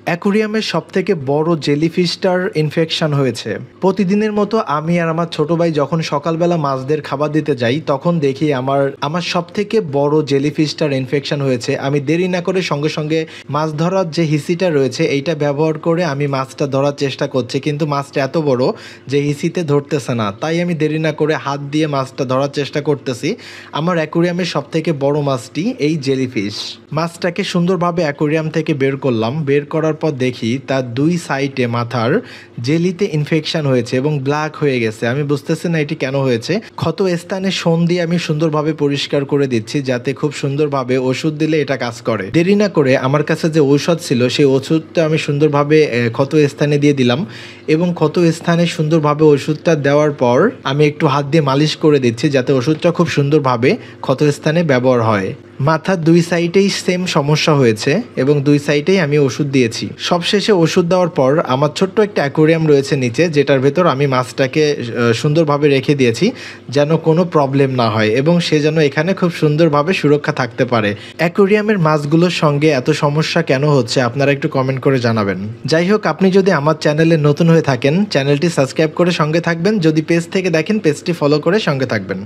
অ্যাকুরিয়ামের সবথেকে বড় জেলিফিশটার ইনফেকশন হয়েছে। প্রতিদিনের মতো আমি আর আমার ছোট ভাই যখন সকালবেলা মাছদের খাবার দিতে যাই তখন দেখি আমার সবথেকে বড় জেলিফিশটার ইনফেকশন হয়েছে। আমি দেরি না করে সঙ্গে সঙ্গে মাছ ধরার যে হিসিটা রয়েছে এইটা ব্যবহার করে আমি মাছটা ধরার চেষ্টা করছি, কিন্তু মাছটা এত বড় যে হিসিতে ধরতেছে না। তাই আমি দেরি না করে হাত দিয়ে মাছটা ধরার চেষ্টা করতেছি। আমার অ্যাকুরিয়ামের সবথেকে বড় মাছটি এই জেলিফিশ। মাছটাকে সুন্দরভাবে অ্যাকুরিয়াম থেকে বের করলাম। বের করার পর দেখি তার দুই সাইডে মাথার জেলিতে ইনফেকশন হয়েছে এবং ব্ল্যাক হয়ে গেছে। আমি বুঝতেছি না এটি কেন হয়েছে। ক্ষত স্থানে শোন দিয়ে আমি সুন্দরভাবে পরিষ্কার করে দিচ্ছি যাতে খুব সুন্দরভাবে ওষুধ দিলে এটা কাজ করে। দেরি না করে আমার কাছে যে ঔষধ ছিল সেই ওষুধটা আমি সুন্দরভাবে ক্ষত স্থানে দিয়ে দিলাম এবং ক্ষত স্থানে সুন্দরভাবে ওষুধটা দেওয়ার পর আমি একটু হাত দিয়ে মালিশ করে দিচ্ছি যাতে ওষুধটা খুব সুন্দরভাবে ক্ষত স্থানে ব্যবহার হয়। মাথার দুই সাইডেই সেম সমস্যা হয়েছে এবং দুই সাইডেই আমি ওষুধ দিয়েছি। সবশেষে ওষুধ দেওয়ার পর আমার ছোট্ট একটা অ্যাকোরিয়াম রয়েছে নিচে, যেটার ভেতর আমি মাছটাকে সুন্দরভাবে রেখে দিয়েছি যেন কোনো প্রবলেম না হয় এবং সে যেন এখানে খুব সুন্দরভাবে সুরক্ষা থাকতে পারে। অ্যাকোরিয়ামের মাছগুলোর সঙ্গে এত সমস্যা কেন হচ্ছে আপনারা একটু কমেন্ট করে জানাবেন। যাই হোক, আপনি যদি আমার চ্যানেলে নতুন হয়ে থাকেন চ্যানেলটি সাবস্ক্রাইব করে সঙ্গে থাকবেন, যদি পেজ থেকে দেখেন পেজটি ফলো করে সঙ্গে থাকবেন।